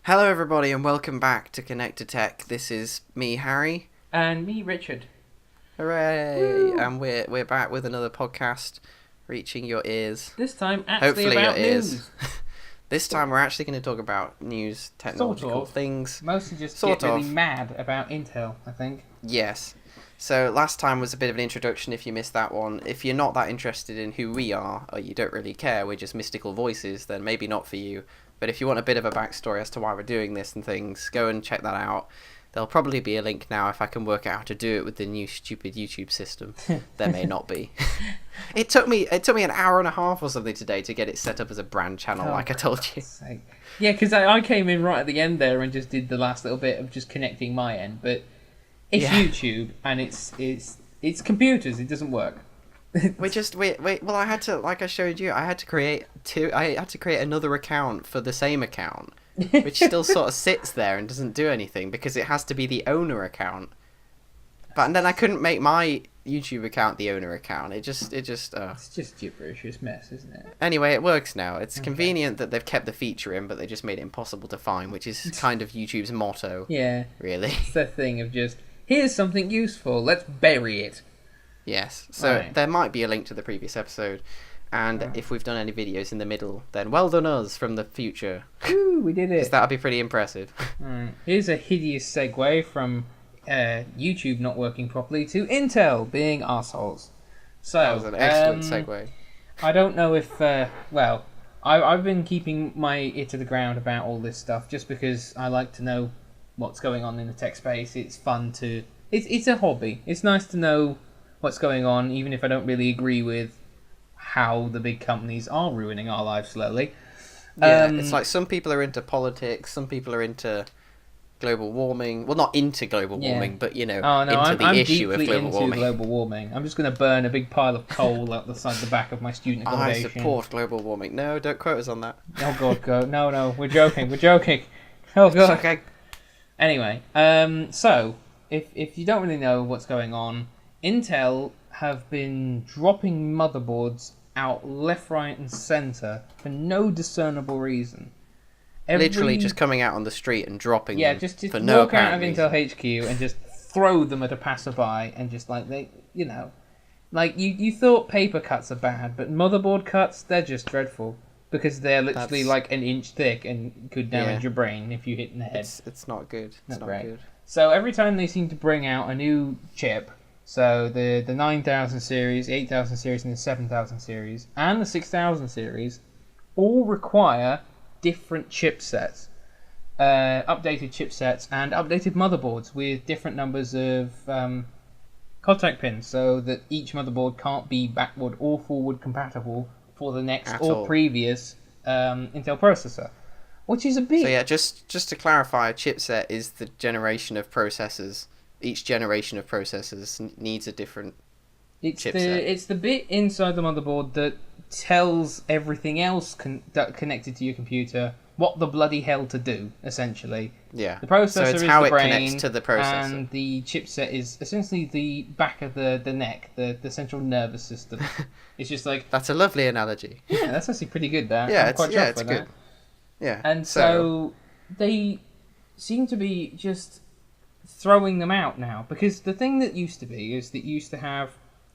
Hello, everybody, and welcome back to Connect to Tech. This is me, Harry. And me, Richard. Hooray! Woo! And we're back with another podcast, reaching your ears. This time, actually Hopefully, about your ears. news. This time, we're actually going to talk about news, technological Sort of. things. Mostly just Sort get really of. mad about Intel, I think. Yes. So last time was a bit of an introduction. If you missed that one, if you're not that interested in who we are, or you don't really care, we're just mystical voices, then maybe not for you. But if you want a bit of a backstory as to why we're doing this and things, go and check that out. There'll probably be a link now if I can work out how to do it with the new stupid YouTube system. There may not be. It took me an hour and a half or something today to get it set up as a brand channel, like I told you. Sake. Yeah, because I came in right at the end there and just did the last little bit of just connecting my end, but it's YouTube and it's computers. It doesn't work. Well, I had to, like I showed you, I had to create another account for the same account, which still sort of sits there and doesn't do anything because it has to be the owner account. And then I couldn't make my YouTube account the owner account. It's just gibberish. It's mess, isn't it? Anyway, it works now. It's convenient that they've kept the feature in, but they just made it impossible to find, which is kind of YouTube's motto. Yeah. Really. It's the thing of just, here's something useful, let's bury it. Yes, so Right. There might be a link to the previous episode, and if we've done any videos in the middle, then well done us from the future. Woo, we did Because it. that'll be pretty impressive. Right. Here's a hideous segue from YouTube not working properly to Intel being arseholes. So, That was an excellent segue. I don't know if, I've been keeping my ear to the ground about all this stuff just because I like to know what's going on in the tech space. It's fun to... It's a hobby. It's nice to know what's going on, even if I don't really agree with how the big companies are ruining our lives slowly. Yeah, it's like some people are into politics, some people are into global warming. Well, not into global warming, but, into the issue of deeply global into warming. global warming. I'm just going to burn a big pile of coal out the side the back of my student I accommodation. support global warming. No, don't quote us on that. Oh god, go. No, we're joking. Oh god. Okay. Anyway, so if you don't really know what's going on, Intel have been dropping motherboards out left, right, and centre for no discernible reason. Literally just coming out on the street and dropping them just for no walk out of apparent Intel reason. HQ and just throw them at a passerby and just like you thought paper cuts are bad, but motherboard cuts, they're just dreadful because they're literally like an inch thick and could damage your brain if you hit in the head. It's not good. It's not great. good. So every time they seem to bring out a new chip, so the 9000 series, 8000 series, and the 7000 series, and the 6000 series, all require different chipsets, updated chipsets, and updated motherboards with different numbers of contact pins, so that each motherboard can't be backward or forward compatible for the next previous Intel processor, which is a bit... So yeah, just to clarify, a chipset is the generation of processors. Each generation of processors needs a different chipset. It's the bit inside the motherboard that tells everything else connected to your computer what the bloody hell to do, essentially. Yeah. The processor so it's is how the it brain, connects to the processor. and the chipset is essentially the back of the neck, the central nervous system. It's just like... That's a lovely analogy. Yeah, that's actually pretty good, that. Yeah, I'm quite chuffed it's with good. that. Yeah. And so they seem to be just throwing them out now, because the thing that used to be is that you used to have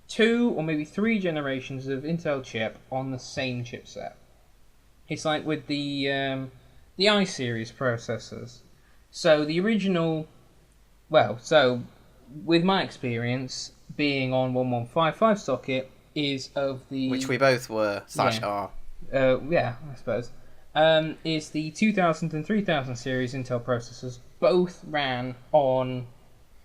2 or maybe 3 generations of Intel chip on the same chipset. It's like with the I series processors. So the original, so with my experience being on 1155 socket is of the... Which we both were, /R. I suppose. Is the 2000 and 3000 series Intel processors both ran on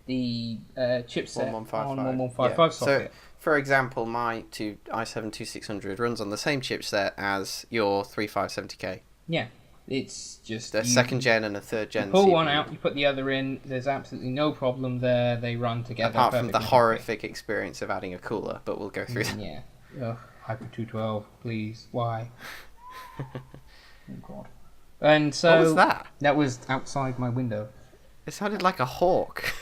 the chipset 1155. on 1155 socket. So, for example, my i7-2600 runs on the same chipset as your 3570K. Yeah, it's just... The second gen and a third gen You pull CPU. one out, you put the other in, there's absolutely no problem there, they run together. Apart from the perfectly horrific experience of adding a cooler, but we'll go through that. Yeah. Ugh, Hyper 212, please, why? Oh god. And so... What was that? That was outside my window. It sounded like a hawk.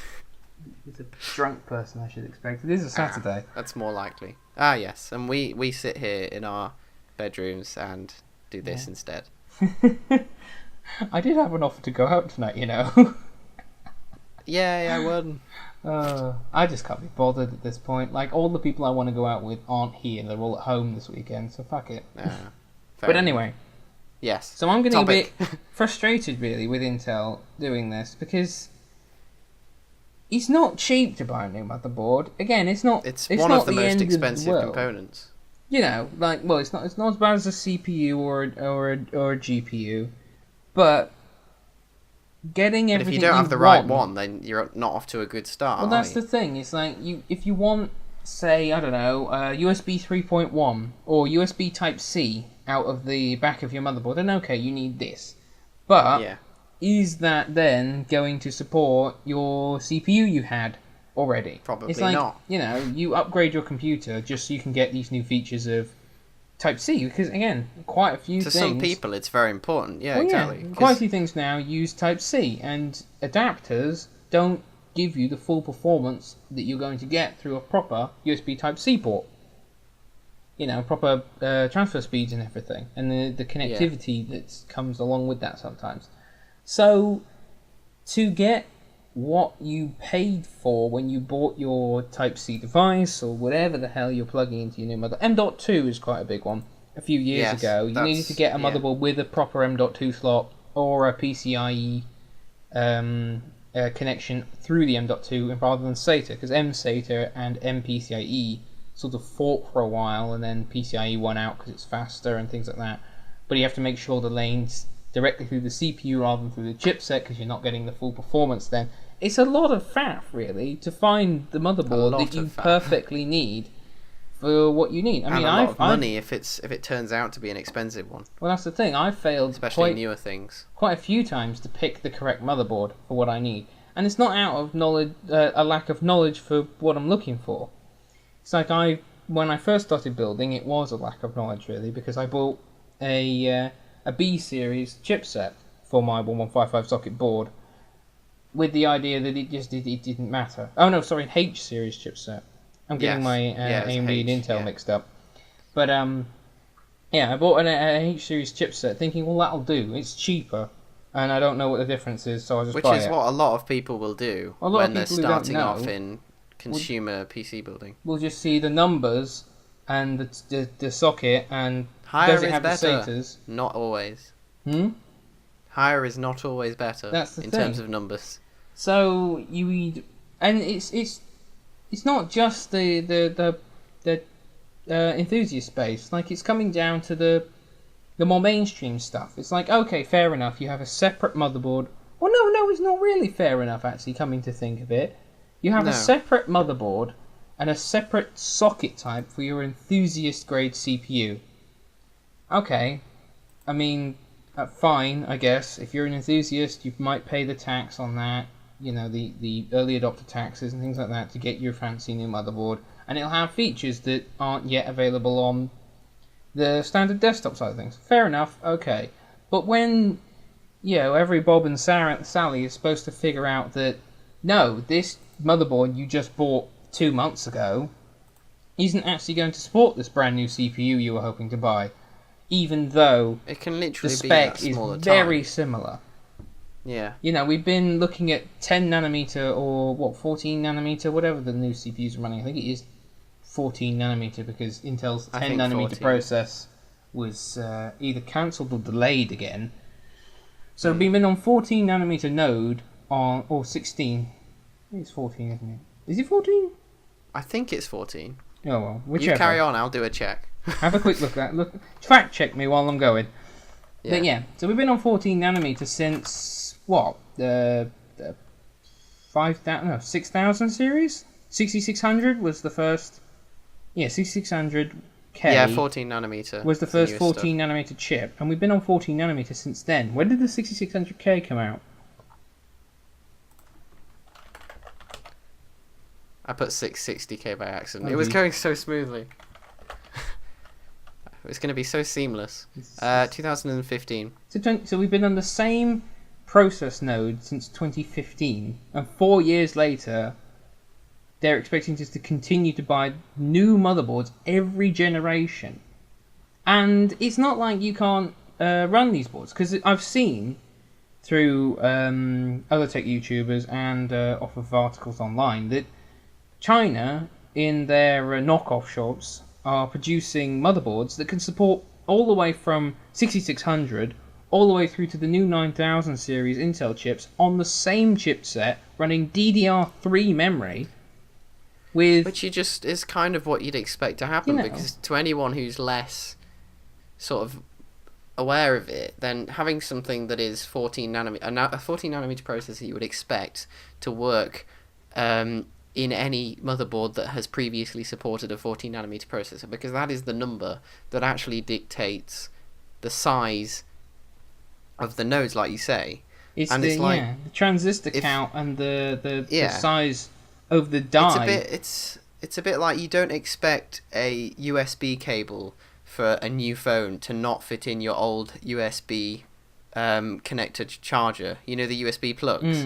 It's a drunk person, I should expect. It is a Saturday. That's more likely. Ah, yes. And we sit here in our bedrooms and do this instead. I did have an offer to go out tonight, you know. Yay, I won. I just can't be bothered at this point. Like, all the people I want to go out with aren't here. They're all at home this weekend, so fuck it. But anyway. Yes. So I'm getting a bit frustrated, really, with Intel doing this, because it's not cheap to buy a new motherboard. Again, it's not. It's one of the most most expensive components. You know, like, well, it's not as bad as a CPU or a GPU, but getting everything. But if you don't have the right one, then you're not off to a good start. Well, that's the thing. It's like if you want, say, I don't know, USB 3.1 or USB Type C out of the back of your motherboard, then okay, you need this. But is that then going to support your CPU you had already? Probably it's like, not. You know, you upgrade your computer just so you can get these new features of Type C, because again, quite a few things. To some people, it's very important. Yeah, well, exactly. Yeah, quite a few things now use Type C, and adapters don't give you the full performance that you're going to get through a proper USB Type C port. You know, proper transfer speeds and everything, and the connectivity that comes along with that sometimes. So, to get what you paid for when you bought your Type C device, or whatever the hell you're plugging into your new mother, M.2 is quite a big one. A few years ago, you needed to get a motherboard with a proper M.2 slot, or a PCIe connection through the M.2 rather than SATA, because M-SATA and M-PCIe sort of fought for a while, and then PCIe won out because it's faster and things like that. But you have to make sure the lane's directly through the CPU rather than through the chipset, because you're not getting the full performance then. It's a lot of faff, really, to find the motherboard that you perfectly need for what you need. I mean, a lot of money if it turns out to be an expensive one. Well, that's the thing. I've failed, especially newer things, quite a few times to pick the correct motherboard for what I need, and it's not out of knowledge, a lack of knowledge for what I'm looking for. It's like when I first started building, it was a lack of knowledge, really, because I bought a B series chipset for my 1155 socket board, with the idea that it didn't matter. Oh no, sorry, H series chipset. I'm getting my AMD and Intel mixed up. But I bought an H series chipset, thinking, well, that'll do. It's cheaper, and I don't know what the difference is, so I'll just buy it. Which is what a lot of people will do when they're starting off in consumer PC building. We'll just see the numbers and the socket, and higher does it is have better. the status? Not always. Higher is not always better. That's the in thing. terms of numbers. So you need, and it's not just the enthusiast space. Like, it's coming down to the more mainstream stuff. It's like, okay, fair enough. You have a separate motherboard. Well, no, it's not really fair enough. Actually, coming to think of it, you have a separate motherboard and a separate socket type for your enthusiast grade CPU. Okay, I mean, fine, I guess. If you're an enthusiast, you might pay the tax on that. You know, the early adopter taxes and things like that to get your fancy new motherboard, and it'll have features that aren't yet available on the standard desktop side of things. Fair enough, okay. But when, you know, every Bob and Sally is supposed to figure out that, no, this motherboard you just bought 2 months ago isn't actually going to support this brand new CPU you were hoping to buy, even though it can literally the spec is very similar. Yeah. You know, we've been looking at 10 nanometer or 14 nanometer, whatever the new CPUs are running. I think it is 14 nanometer because Intel's 10 nanometer 14. Process was either cancelled or delayed again. So we've been on 14 nanometer node or 16. I think it's 14, isn't it? Is it 14? I think it's 14. Oh well, whichever. You carry on, I'll do a check. Have a quick look at that. Fact check me while I'm going. Yeah. But yeah, so we've been on 14 nanometer since what? The 6,000 series? 6600 was the first. Yeah, 6600K. Yeah, 14 nanometer was the first 14 nanometer chip, and we've been on 14 nanometer since then. When did the 6600K come out? I put 660K by accident. It was going so smoothly. It was going to be so seamless. 2015. So we've been on the same process node since 2015, and 4 years later, they're expecting us to continue to buy new motherboards every generation. And it's not like you can't run these boards, because I've seen through other tech YouTubers and off of articles online that China, in their knockoff shops, are producing motherboards that can support all the way from 6600 all the way through to the new 9000 series Intel chips on the same chipset running DDR3 memory. Which is kind of what you'd expect to happen, because to anyone who's less sort of aware of it, then having something that is 14 nanometer, a 14 nanometer processor you would expect to work in any motherboard that has previously supported a 14 nanometer processor, because that is the number that actually dictates the size of the nodes, like you say. It's the transistor count and the size of the die. It's a bit like you don't expect a USB cable for a new phone to not fit in your old USB connector charger. You know, the USB plugs.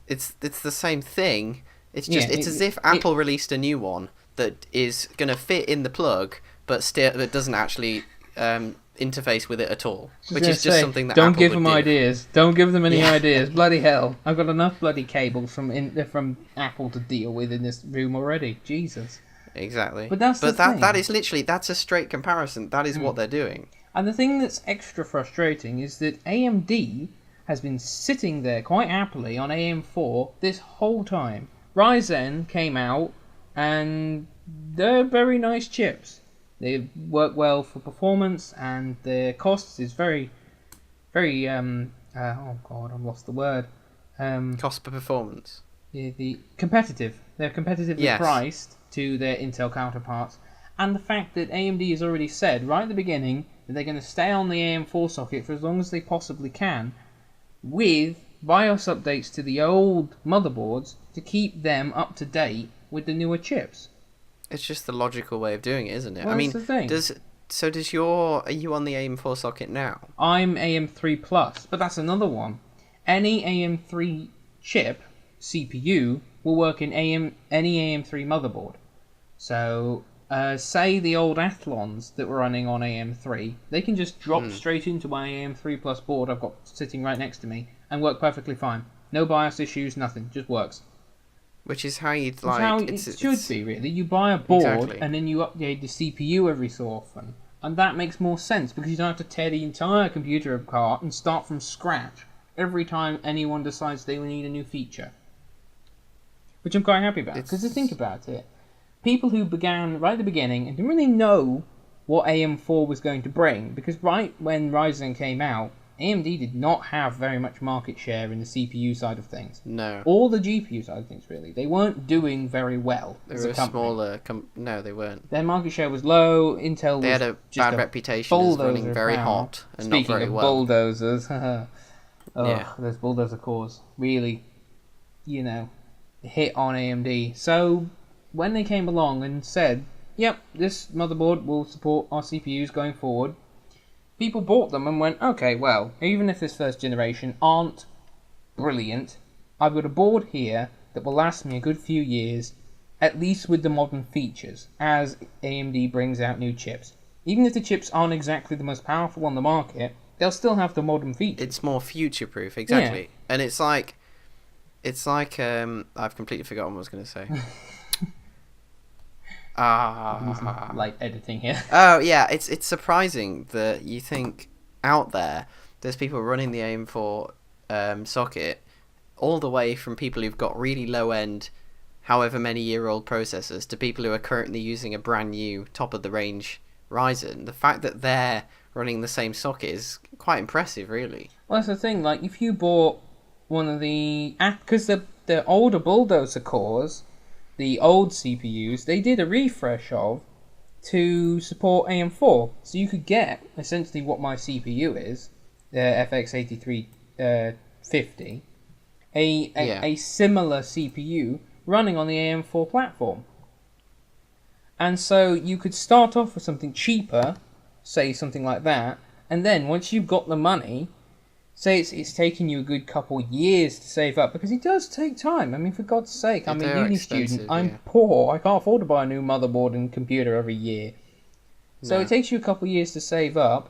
It's the same thing. It's just as if Apple released a new one that is going to fit in the plug, but still that doesn't actually interface with it at all, which is just something that don't Apple give would them do. ideas. Don't give them any ideas. Bloody hell! I've got enough bloody cables from Apple to deal with in this room already. Jesus. Exactly. But that is literally, that's a straight comparison. That is what they're doing. And the thing that's extra frustrating is that AMD has been sitting there quite happily on AM4 this whole time. Ryzen came out, and they're very nice chips. They work well for performance, and their cost is very, very, oh god, I've lost the word. Cost per performance. The competitive. They're competitively priced to their Intel counterparts. And the fact that AMD has already said right at the beginning that they're going to stay on the AM4 socket for as long as they possibly can, with BIOS updates to the old motherboards to keep them up to date with the newer chips. It's just the logical way of doing it, isn't it? Well, I mean, that's the thing. are you on the AM4 socket now? I'm AM3 Plus, but that's another one. Any AM3 chip, CPU, will work in any AM3 motherboard. So, say the old Athlons that were running on AM3, they can just drop straight into my AM3 Plus board I've got sitting right next to me and work perfectly fine. No BIOS issues, nothing, just works. Which is how you'd like. How it should be, really. You buy a board and then you update the CPU every so often. And that makes more sense because you don't have to tear the entire computer apart and start from scratch every time anyone decides they will need a new feature. Which I'm quite happy about. Because to think about it, people who began right at the beginning and didn't really know what AM4 was going to bring, because right when Ryzen came out, AMD did not have very much market share in the CPU side of things. No. Or the GPU side of things, really. They weren't doing very well as a company. Smaller... No, they weren't. Their market share was low. Intel They was had a just bad reputation as running very hot and not very well. Speaking of bulldozers, those bulldozer cores really, hit on AMD. So when they came along and said, yep, this motherboard will support our CPUs going forward, people bought them and went, okay, well, even if this first generation aren't brilliant, I've got a board here that will last me a good few years, at least with the modern features, as AMD brings out new chips. Even if the chips aren't exactly the most powerful on the market, they'll still have the modern features. It's more future-proof, exactly. Yeah. And it's like, I've completely forgotten what I was going to say. Like editing here. Oh yeah, it's surprising that you think out there's people running the AM4 socket, all the way from people who've got really low end, however many year old processors, to people who are currently using a brand new top of the range Ryzen. The fact that they're running the same socket is quite impressive, really. Well, that's the thing. Like if you bought one of the because the older bulldozer cores, the old CPUs, they did a refresh of to support AM4. So you could get essentially what my CPU is, the FX8350, a similar CPU running on the AM4 platform. And so you could start off with something cheaper, say something like that, and then once you've got the money, say it's taking you a good couple years to save up, because it does take time. I mean, for God's sake, I'm a uni student. I'm poor. I can't afford to buy a new motherboard and computer every year. So it takes you a couple years to save up.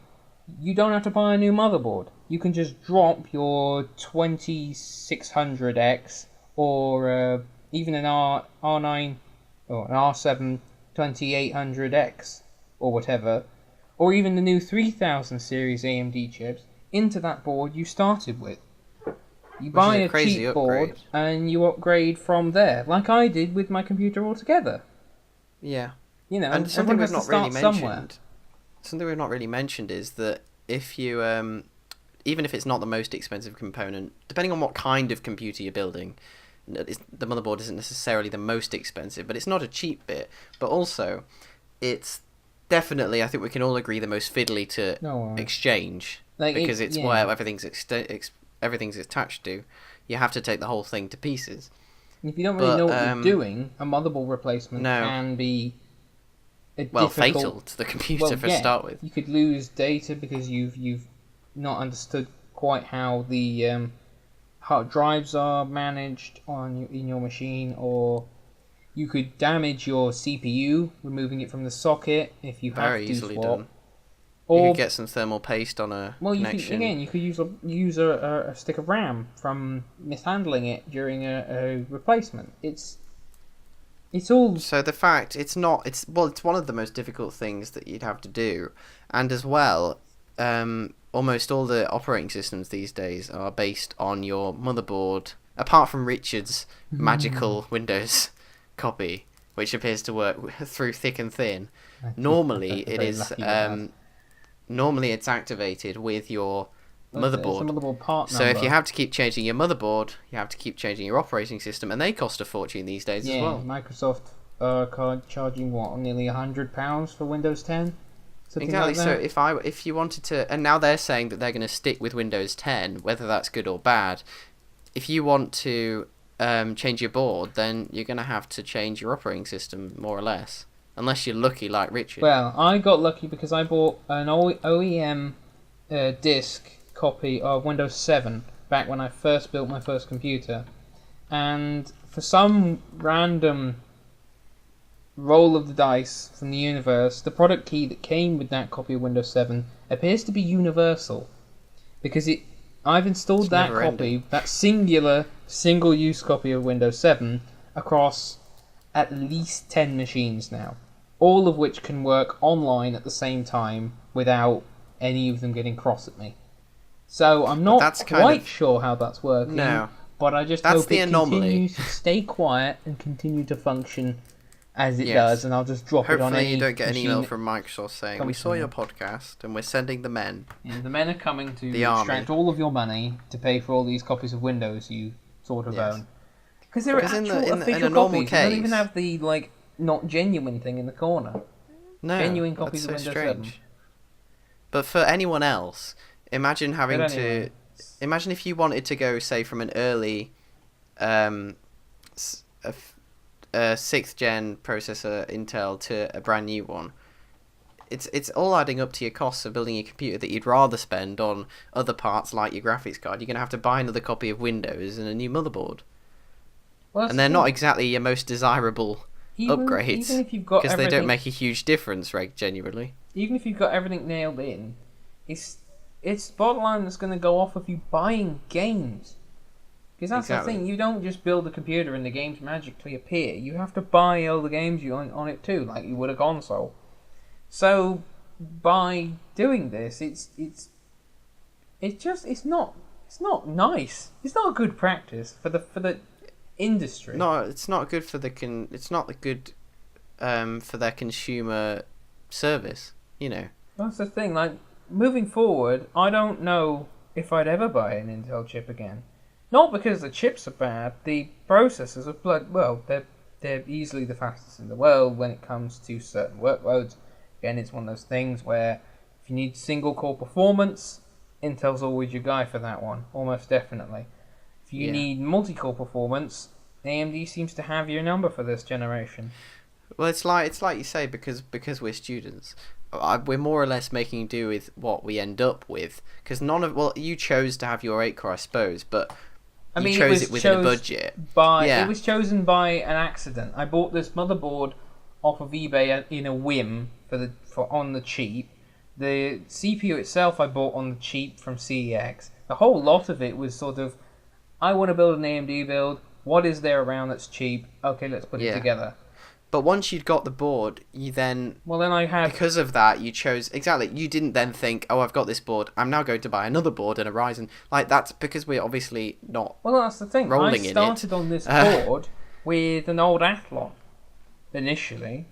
You don't have to buy a new motherboard. you can just drop your 2600X or even an R9 or an R7 2800X or whatever, or even the new 3000 series AMD chips into that board you started with. You buy a cheap board and you upgrade from there, like I did with my computer altogether. Yeah. You know, and something we've not really mentioned. Something we've not really mentioned is that if you, even if it's not the most expensive component, depending on what kind of computer you're building, the motherboard isn't necessarily the most expensive, but it's not a cheap bit. But also, it's definitely, I think we can all agree, the most fiddly to exchange, because it's where everything's attached to. You have to take the whole thing to pieces. If you don't really know what you're doing, a motherboard replacement can be fatal to the computer start with. You could lose data because you've not understood quite how the hard drives are managed in your machine, or you could damage your CPU, removing it from the socket if you have Very to easily swap. done. Or, you could get some thermal paste on a connection. You could use a stick of RAM from mishandling it during a replacement. It's all. So the fact it's one of the most difficult things that you'd have to do, and as well, almost all the operating systems these days are based on your motherboard. Apart from Richard's magical Windows copy, which appears to work through thick and thin. Normally, it is. Normally, it's activated with your motherboard. It's a motherboard part so number. if you have to keep changing your motherboard, you have to keep changing your operating system, and they cost a fortune these days as well. Microsoft are charging nearly £100 for Windows 10. Exactly. Like that. So if you wanted to, and now they're saying that they're going to stick with Windows 10, whether that's good or bad. If you want to change your board, then you're going to have to change your operating system more or less. Unless you're lucky like Richard. Well, I got lucky because I bought an OEM disc copy of Windows 7 back when I first built my first computer. And for some random roll of the dice from the universe, the product key that came with that copy of Windows 7 appears to be universal. Because I've installed that copy, that single-use copy of Windows 7, across at least 10 machines now, all of which can work online at the same time without any of them getting cross at me. So I'm not quite sure how that's working, but I just hope it continues to stay quiet and continue to function as it does, and I'll just drop it on any Hopefully you don't get an email from machine Microsoft saying, we saw your podcast and we're sending the men. Yeah, the men are coming to The extract army. all of your money to pay for all these copies of Windows you sort of own. Because they're actual official in a normal copies. case, They don't even have the not genuine thing in the corner. No, Genuine copies that's of so Windows 7. strange. But for anyone else, imagine having to... Imagine if you wanted to go, say, from an early 6th gen processor Intel to a brand new one. It's all adding up to your costs of building a computer that you'd rather spend on other parts like your graphics card. You're going to have to buy another copy of Windows and a new motherboard. Well, and they're not exactly your most desirable upgrades, because they don't make a huge difference, genuinely. Even if you've got everything nailed in, it's bottom line that's going to go off of you buying games. Because that's the thing, you don't just build a computer and the games magically appear. You have to buy all the games you want on it too, like you would a console. So by doing this, it's not nice. It's not a good practice for the industry. No, it's not good for it's not good for their consumer service, That's the thing, moving forward, I don't know if I'd ever buy an Intel chip again. Not because the chips are bad, the processors are they're easily the fastest in the world when it comes to certain workloads. Again, it's one of those things where if you need single core performance, Intel's always your guy for that one, almost definitely. If you need multi-core performance, AMD seems to have your number for this generation. Well, it's like you say, because we're students, we're more or less making do with what we end up with. Because you chose to have your 8-core, I suppose, but you chose it within a budget. It was chosen by an accident. I bought this motherboard off of eBay in a whim for on the cheap, The CPU itself I bought on the cheap from CEX. The whole lot of it was sort of, I want to build an AMD build. What is there around that's cheap? Okay, let's put it together. But once you'd got the board, you then... Well, then I had... Because of that, you chose... Exactly. You didn't then think, oh, I've got this board. I'm now going to buy another board and a Ryzen. Like, that's because we're obviously not Well, that's the thing. rolling in it. I started on this board with an old Athlon, initially.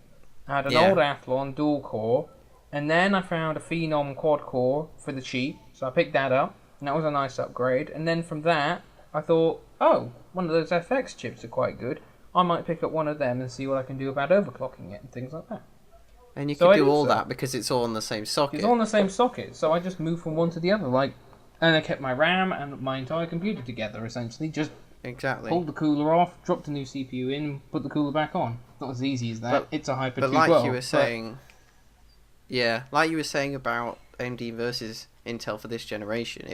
I had an old Athlon dual core, and then I found a Phenom quad core for the cheap, so I picked that up, and that was a nice upgrade. And then from that, I thought, oh, one of those FX chips are quite good. I might pick up one of them and see what I can do about overclocking it and things like that. And you can do all that because it's all on the same socket. It's all on the same socket, so I just moved from one to the other, and I kept my RAM and my entire computer together, essentially. Just pulled the cooler off, dropped a new CPU in, put the cooler back on. Not as easy as that. It's a Hyper 2 But like you were saying, like you were saying about AMD versus Intel for this generation,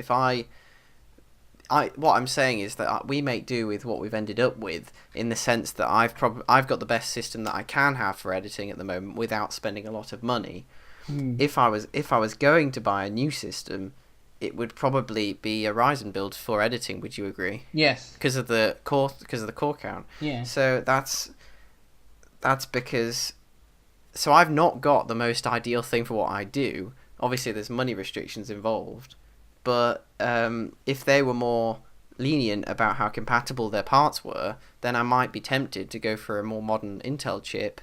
what I'm saying is that we make do with what we've ended up with, in the sense that I've got the best system that I can have for editing at the moment without spending a lot of money. If I was going to buy a new system, it would probably be a Ryzen build for editing. Would you agree? Yes. Because of the core count. Yeah. So that's because. So I've not got the most ideal thing for what I do. Obviously, there's money restrictions involved. But if they were more lenient about how compatible their parts were, then I might be tempted to go for a more modern Intel chip,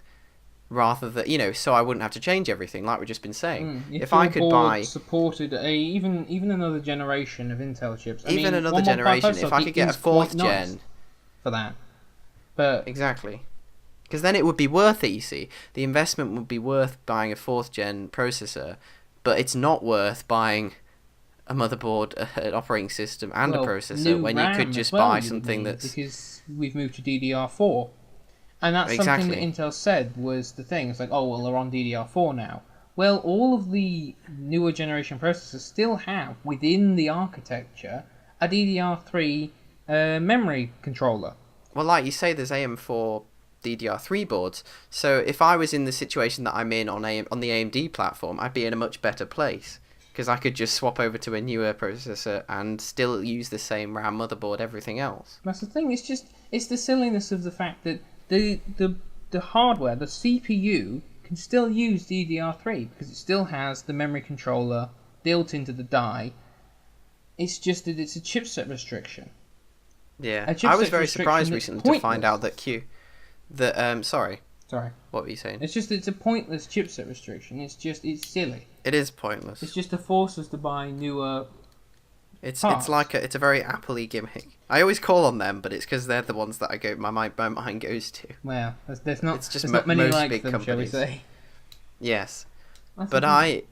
rather than so I wouldn't have to change everything, like we've just been saying. If I could buy supported even another generation of Intel chips, another generation, if I could get a 4th gen for that, but exactly, because then it would be worth it. You see, the investment would be worth buying a 4th gen processor, but it's not worth buying a motherboard, an operating system, and a processor when you could just buy something that's... Because we've moved to DDR4. And that's something that Intel said was the thing. It's like, oh, well, they're on DDR4 now. Well, all of the newer generation processors still have, within the architecture, a DDR3 memory controller. Well, like you say, there's AM4 DDR3 boards. So if I was in the situation that I'm in on the AMD platform, I'd be in a much better place. Because I could just swap over to a newer processor and still use the same RAM, motherboard, everything else. That's the thing. It's the silliness of the fact that the hardware, the CPU, can still use DDR3 because it still has the memory controller built into the die. It's just that it's a chipset restriction. Yeah, I was very surprised recently to find out that Sorry. What were you saying? It's a pointless chipset restriction. It's silly. It is pointless. It's just to force us to buy newer. It's a very Apple-y gimmick. I always call on them, but it's because they're the ones that my mind goes to. Well, there's not many like big them, companies. Shall we say? Yes, but I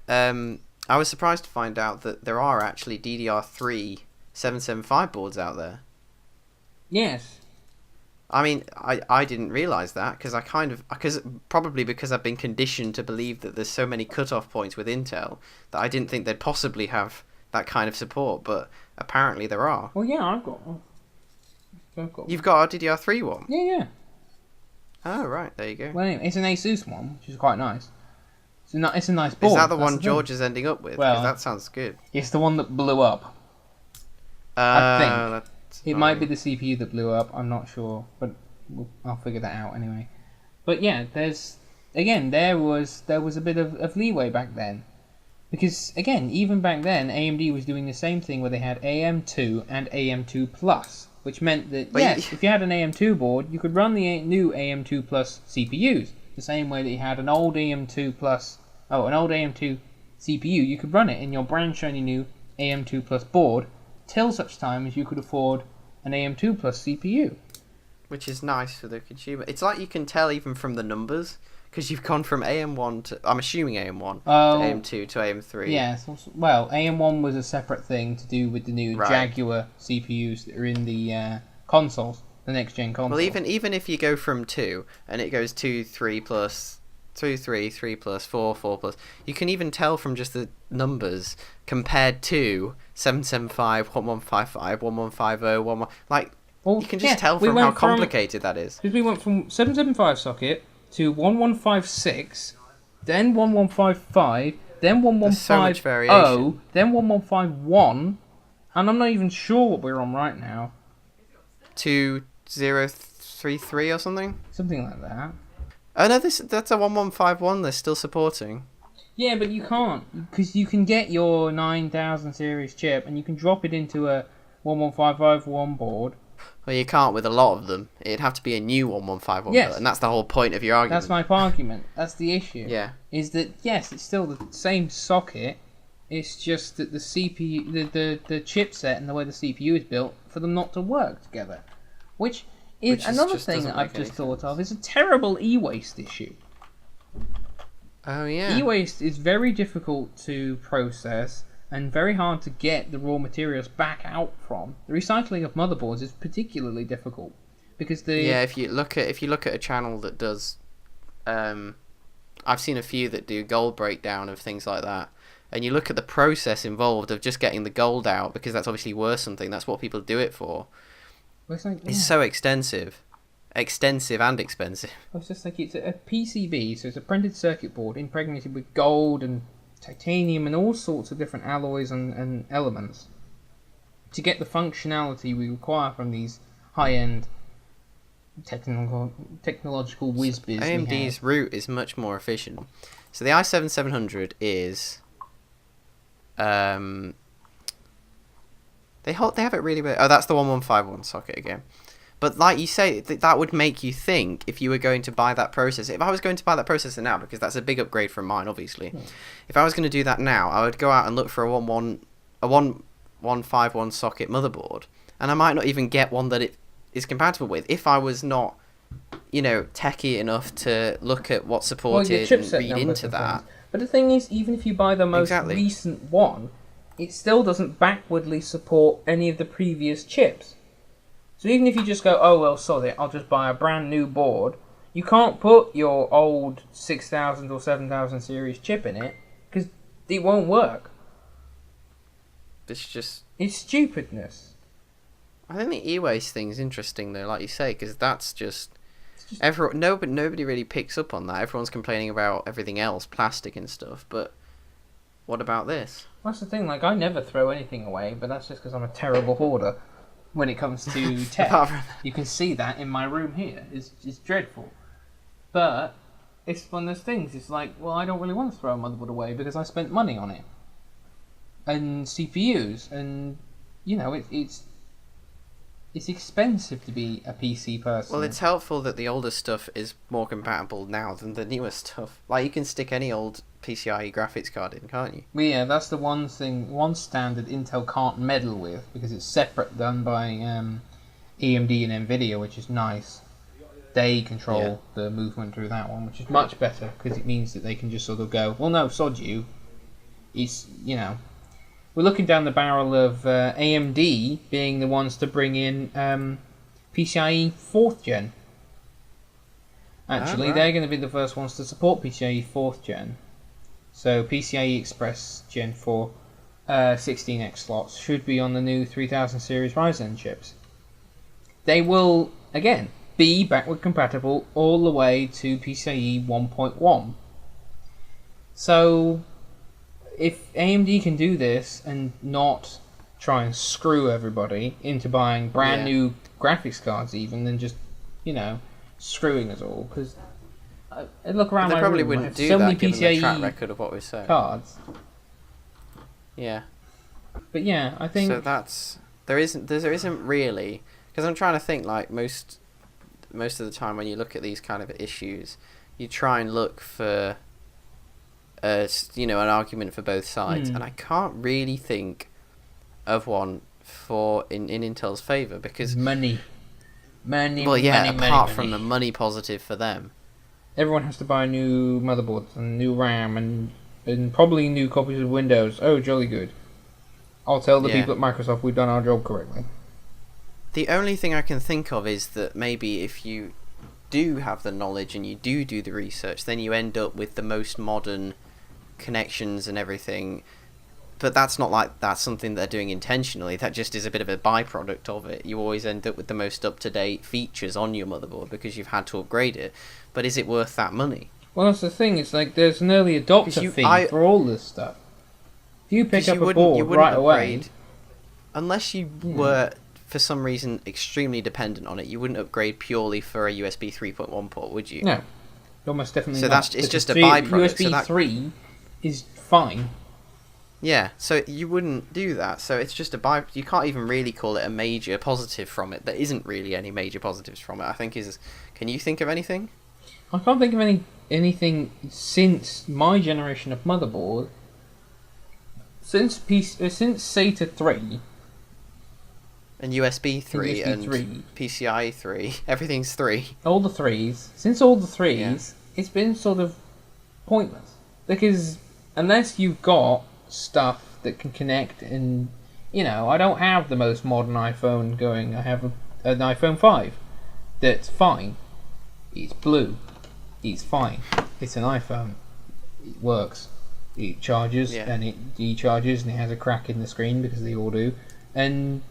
was surprised to find out that there are actually DDR3 775 boards out there. Yes. I mean, I didn't realise that because probably because I've been conditioned to believe that there's so many cut-off points with Intel that I didn't think they'd possibly have that kind of support, but apparently there are. Well, yeah, I've got one. You've got a DDR3 one? Yeah. Oh, right, there you go. Well, anyway, it's an Asus one, which is quite nice. It's a nice board. Is that the one George is ending up with? Well, that sounds good. It's the one that blew up. I think. It might be the CPU that blew up, I'm not sure, but I'll figure that out anyway. But yeah, there was a bit of leeway back then. Because, again, even back then, AMD was doing the same thing where they had AM2 and AM2 Plus, which meant that, if you had an AM2 board, you could run the new AM2 Plus CPUs. The same way that you had an old AM2 CPU, you could run it in your brand shiny new AM2 Plus board, till such time as you could afford an AM2 Plus CPU. Which is nice for the consumer. It's like you can tell even from the numbers, because you've gone from AM1 to... I'm assuming AM1 to AM2 to AM3. Yes, well, AM1 was a separate thing to do with the new Jaguar CPUs that are in the consoles, the next-gen consoles. Well, even if you go from 2, and it goes 2, 3 plus... 2, 3, 3 plus, 4, 4 plus. You can even tell from just the numbers compared to 775, 1155, 1150, you can just tell from how complicated that is. Because we went from 775 socket to 1156, then 1155, then There's so much 1150, variation. then 1151, and I'm not even sure what we're on right now. 2033 or something. Something like that. Oh no, that's a 1151. They're still supporting. Yeah, but you can't, because you can get your 9000 series chip and you can drop it into a 11551 board. Well, you can't with a lot of them. It'd have to be a new 1151 Yes. build, and that's the whole point of your argument. That's my argument. That's the issue. Yeah. Is that, yes, it's still the same socket, it's just that the CPU, the chipset and the way the CPU is built for them not to work together. Which is another thing that I've just thought of, is a terrible e-waste issue. Oh, yeah. E-waste is very difficult to process and very hard to get the raw materials back out from. The recycling of motherboards is particularly difficult because if you look at a channel that does, I've seen a few that do gold breakdown of things like that, and you look at the process involved of just getting the gold out, because that's obviously worth something. That's what people do it for. It's so extensive and expensive. It's just like it's a PCB, so it's a printed circuit board impregnated with gold and titanium and all sorts of different alloys and elements to get the functionality we require from these high-end technological whiz-biz. AMD's route is much more efficient. So the i7-700 is they have it really bad. Oh, that's the 1151 socket again. But like you say, that would make you think, if you were going to buy that processor. If I was going to buy that processor now, because that's a big upgrade from mine, obviously. If I was going to do that now, I would go out and look for a 1151 socket motherboard, and I might not even get one that it is compatible with if I was not, techie enough to look at what's supported and read into that. But the thing is, even if you buy the most recent one, it still doesn't backwardly support any of the previous chips. So even if you just go, oh well, sod it, I'll just buy a brand new board, you can't put your old 6000 or 7000 series chip in it, because it won't work. It's stupidness. I think the e-waste thing's interesting though, like you say, because that's just everyone. Nobody really picks up on that. Everyone's complaining about everything else, plastic and stuff. But what about this? That's the thing. Like, I never throw anything away, but that's just because I'm a terrible hoarder. When it comes to tech, you can see that in my room here. It's dreadful. But it's one of those things. It's like, well, I don't really want to throw a motherboard away because I spent money on it. And CPUs, and, it's expensive to be a PC person. Well, it's helpful that the older stuff is more compatible now than the newer stuff. Like, you can stick any old PCIe graphics card in, can't you? Well, yeah, that's the one standard Intel can't meddle with, because it's separate, done by AMD and Nvidia, which is nice. They control the movement through that one, which is much better, because it means that they can just sort of go, well, no, sod you. It's, we're looking down the barrel of AMD being the ones to bring in PCIe 4th Gen. Actually, they're going to be the first ones to support PCIe 4th Gen. So PCIe Express Gen 4 16X slots should be on the new 3000 series Ryzen chips. They will, again, be backward compatible all the way to PCIe 1.1. So if AMD can do this and not try and screw everybody into buying brand new graphics cards even, then just, screwing us all, because I look around my probably room, wouldn't do so that many given the PCIe track record of what we said. cards. Yeah. But yeah, I think so. There isn't really, because I'm trying to think, like most of the time when you look at these kind of issues, you try and look for an argument for both sides, and I can't really think of one in Intel's favour, because money. Apart from the money positive for them, everyone has to buy new motherboards and new RAM and probably new copies of Windows. Oh, jolly good. I'll tell the people at Microsoft we've done our job correctly. The only thing I can think of is that maybe if you do have the knowledge and you do the research, then you end up with the most modern connections and everything. But that's something they're doing intentionally. That just is a bit of a byproduct of it. You always end up with the most up-to-date features on your motherboard because you've had to upgrade it. But is it worth that money? Well, that's the thing. It's like there's an early adopter fee for all this stuff. If you pick up a board right away, unless you were for some reason extremely dependent on it, you wouldn't upgrade purely for a USB 3.1 port, would you? No, almost definitely. So not. it's just a byproduct. USB 3 is fine. Yeah, so you wouldn't do that. So it's just a you can't even really call it a major positive from it. There isn't really any major positives from it. I think is. Can you think of anything? I can't think of anything since my generation of motherboard. Since SATA 3 and USB 3 and PCIe 3, everything's 3. All the 3s. Since all the 3s, it's been sort of pointless because unless you've got stuff that can connect, and I don't have the most modern iPhone going. I have an iPhone 5 that's fine. It's blue. It's fine. It's an iPhone. It works. It charges and it decharges, and it has a crack in the screen because they all do. And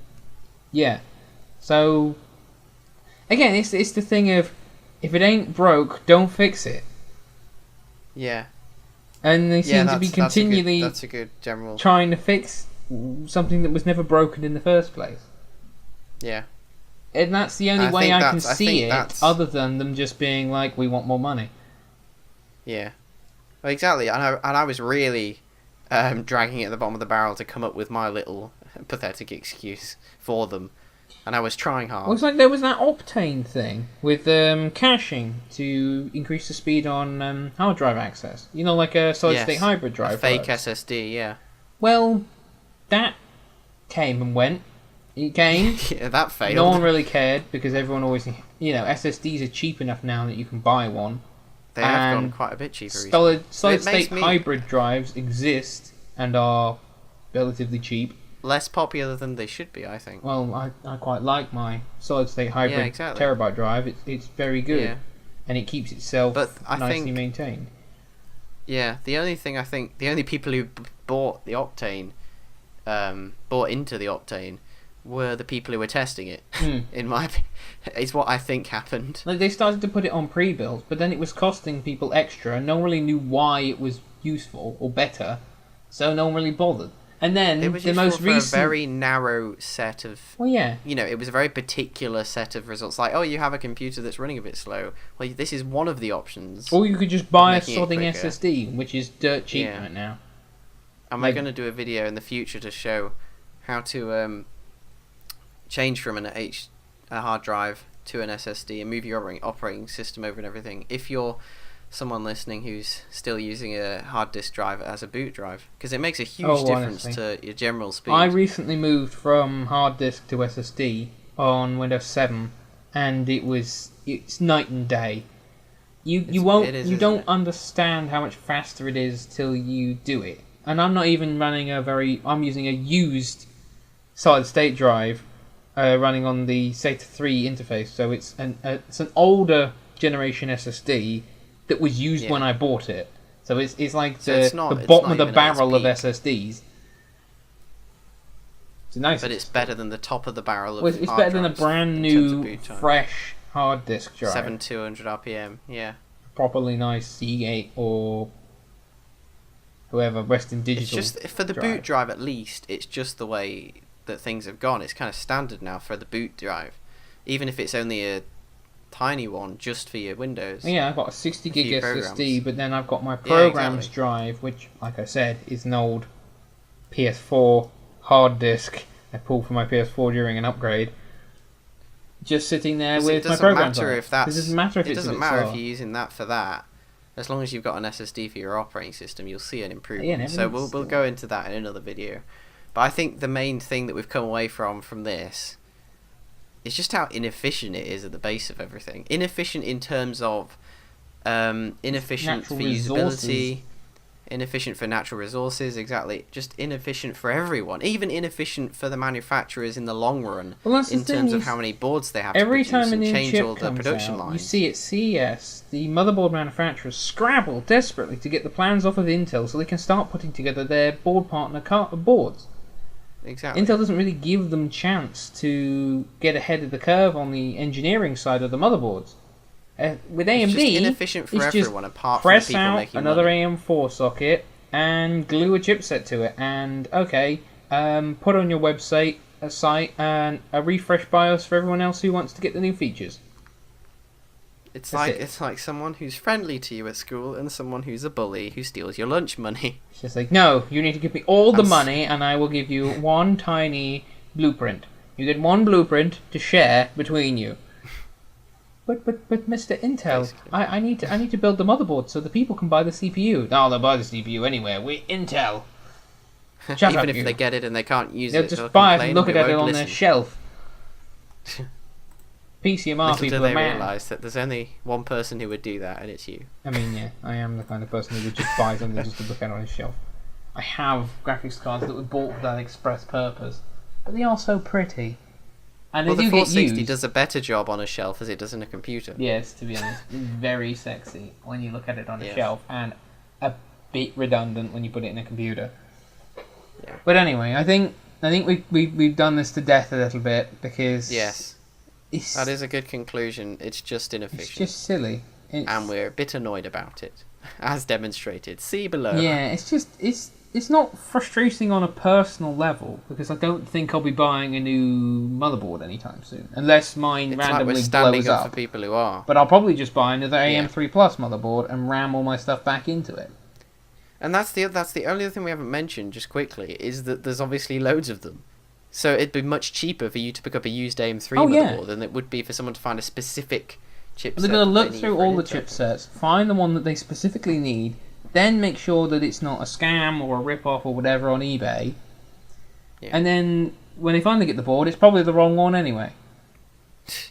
so again, it's the thing of if it ain't broke, don't fix it. Yeah. And they seem to be continually that's a good general trying to fix something that was never broken in the first place. Yeah. And that's the only way I can see it, other than them just being like, we want more money. Yeah. Well, exactly. And I was really dragging it at the bottom of the barrel to come up with my little pathetic excuse for them. And I was trying hard. Well, it's like there was that Optane thing with caching to increase the speed on hard drive access. Like a solid-state hybrid drive. A fake SSD, yeah. Well, that came and went. It came. Yeah, that failed. No one really cared because everyone always... SSDs are cheap enough now that you can buy one. They have gone quite a bit cheaper recently. Solid-state hybrid drives exist and are relatively cheap. Less popular than they should be, I think. Well, I quite like my solid-state hybrid terabyte drive. It's very good, and it keeps itself nicely maintained. Yeah, the only people who bought the Optane, bought into the Optane, were the people who were testing it. In my opinion, is what I think happened. Like they started to put it on pre-built, but then it was costing people extra, and no one really knew why it was useful or better, so no one really bothered. And then it was the most recent, a very narrow set of. Well, yeah. It was a very particular set of results. Like, you have a computer that's running a bit slow. Well, this is one of the options. Or you could just buy a sodding SSD, which is dirt cheap right now. And we're going to do a video in the future to show how to change from a hard drive to an SSD and move your operating system over and everything. If you're someone listening who's still using a hard disk drive as a boot drive, because it makes a huge difference to your general speed. I recently moved from hard disk to SSD on Windows 7, and it's night and day. You don't understand how much faster it is till you do it. And I'm not even running I'm using a used solid state drive running on the SATA 3 interface, so it's an older generation SSD that was used when I bought it. So it's like the bottom of the barrel of SSDs. It's nice. But it's better than the top of the barrel of hard drives. It's better than a brand new, fresh hard disk drive. 7200 RPM, yeah. Properly nice Seagate or whoever, Western Digital. It's just, for the boot drive at least, it's just the way that things have gone. It's kind of standard now for the boot drive. Even if it's only a tiny one just for your Windows. Yeah, I've got a 60 gig SSD, but then I've got my programs drive, which, like I said, is an old PS4 hard disk I pulled from my PS4 during an upgrade. Just sitting there with my programs on. It doesn't matter if it doesn't matter if you're using that for that. As long as you've got an SSD for your operating system, you'll see an improvement. Yeah, so we'll go into that in another video. But I think the main thing that we've come away from this, it's just how inefficient it is at the base of everything. Inefficient in terms of inefficient for usability, inefficient for natural resources, exactly. Just inefficient for everyone. Even inefficient for the manufacturers in the long run, in terms of how many boards they have to produce and change all the production lines. You see at CES, the motherboard manufacturers scrabble desperately to get the plans off of Intel so they can start putting together their board partner boards. Exactly. Intel doesn't really give them chance to get ahead of the curve on the engineering side of the motherboards. With It's just AMD, inefficient for it's just everyone apart from the press people out making another money. AM4 socket and glue a chipset to it, and put on your website a site and a refresh BIOS for everyone else who wants to get the new features. It's like someone who's friendly to you at school and someone who's a bully who steals your lunch money. It's just like, no, you need to give me all the money and I will give you one tiny blueprint. You get one blueprint to share between you. But Mr. Intel, I need to build the motherboard so the people can buy the CPU. No, they'll buy the CPU anywhere. We're Intel. Shut Even up, if you. they get it and they can't use They'll it, just they'll buy it complain and look we at it won't on listen. their shelf. PCMR Little do people they are mad. realise that there's only one person who would do that, and it's you. I mean, yeah, I am the kind of person who would just buy something just to look at on his shelf. I have graphics cards that were bought for that express purpose, but they are so pretty. And Well, they the do get 460 used. does a better job on a shelf as it does in a computer. Yes, to be honest, it's very sexy when you look at it on a Yes. shelf, and a bit redundant when you put it in a computer. Yeah. But anyway, I think we've done this to death a little bit because Yes, it's, that is a good conclusion. It's just inefficient. it's just silly. And we're a bit annoyed about it, as demonstrated. See below. Yeah, it's not frustrating on a personal level because I don't think I'll be buying a new motherboard anytime soon, unless mine It's like randomly we're standing blows up up. for people who are. But I'll probably just buy another Yeah. AM3 Plus motherboard and ram all my stuff back into it. And that's the only other thing we haven't mentioned, just quickly, is that there's obviously loads of them. So it'd be much cheaper for you to pick up a used AM3 Oh, yeah. motherboard than it would be for someone to find a specific chipset. They're going to that look they need through for an all the Intel. chipsets, find the one that they specifically need, then make sure that it's not a scam or a rip-off or whatever on eBay. Yeah. And then when they finally get the board, it's probably the wrong one anyway.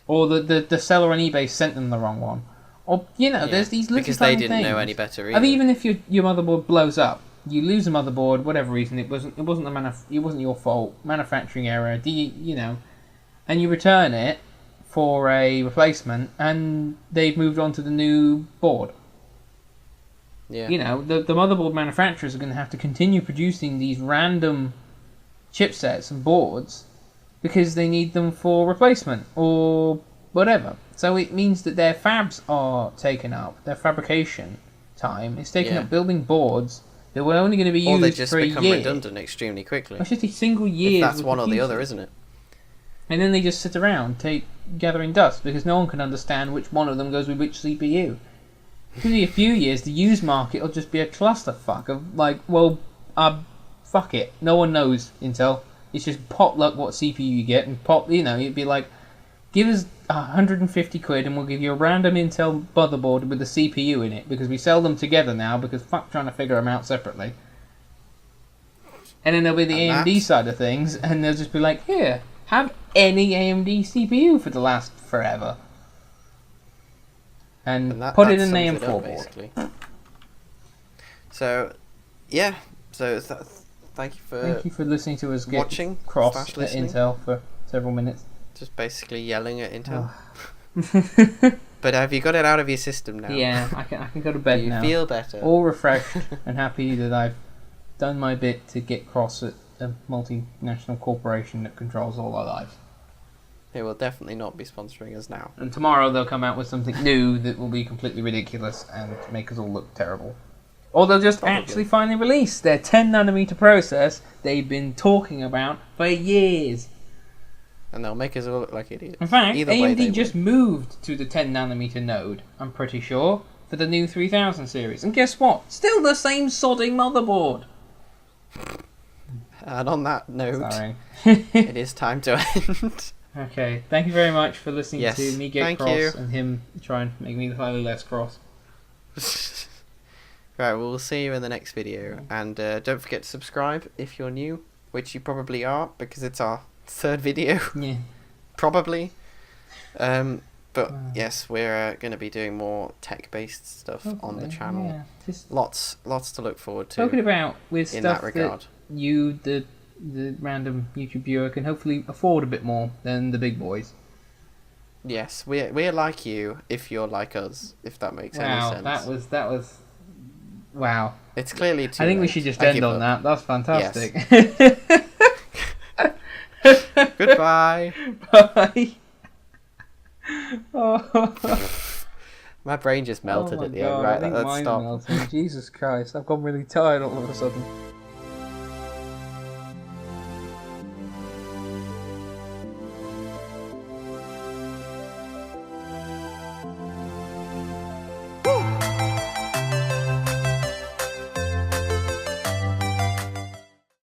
Or the seller on eBay sent them the wrong one. Or, Yeah, there's these little because they tiny didn't things. know any better And either. even if your motherboard blows up, you lose a motherboard, whatever reason, it wasn't your fault, manufacturing error, and you return it for a replacement, and they've moved on to the new board. Yeah. The motherboard manufacturers are going to have to continue producing these random chipsets and boards because they need them for replacement or whatever. So it means that their fabs are taken up, their fabrication time is taken Yeah. up building boards that were only going to be Or they used just for a become year. redundant extremely quickly. It's just a single If year. that's one or the other, isn't it? And then they just sit around, gathering dust because no one can understand which one of them goes with which CPU. It's only a few years, the used market will just be a clusterfuck of fuck it. No one knows, Intel. It's just potluck what CPU you get, and it'd be like, give us 150 quid and we'll give you a random Intel motherboard with a CPU in it because we sell them together now because fuck trying to figure them out separately. And then there'll be the And AMD that's- side of things, and they'll just be like, here, have any AMD CPU for the last forever. And put it in an AM4 board. basically. So, yeah. So thank you for listening to us get watching cross slash at listening. Intel for several minutes. just basically yelling at Intel. Oh. But have you got it out of your system now? Yeah, I can go to Do bed you now. feel better? All refreshed and happy that I've done my bit to get cross at a multinational corporation that controls all our lives. They will definitely not be sponsoring us now. And tomorrow they'll come out with something new that will be completely ridiculous and make us all look terrible. Or they'll just Probably. actually finally release their 10nm process they've been talking about for years. And they'll make us all look like idiots. In fact, Either way, they AMD just moved to the 10nm node, I'm pretty sure, for the new 3000 series. And guess what? Still the same sodding motherboard. will. And on that note, Sorry. it is time to end. Okay, thank you very much for listening Yes, to me get thank cross you. and him try and make me slightly less cross. Right, well, we'll see you in the next video. And don't forget to subscribe if you're new, which you probably are, because it's our third video. Yeah. Probably. But yes, we're going to be doing more tech-based stuff on the Hopefully, channel. yeah. Just Lots to look forward to talking about with in stuff that regard. that you, the random YouTube viewer, can hopefully afford a bit more than the big boys. Yes, we're like you if you're like us, if that makes any Wow, sense. that was wow. It's clearly too I think we late. should just I end give on up. that. That's fantastic. Goodbye. Bye. Oh. My brain just melted Oh my at the end. god, Right, I think let's mine's stop. melting. Jesus Christ, I've gone really tired all of a sudden.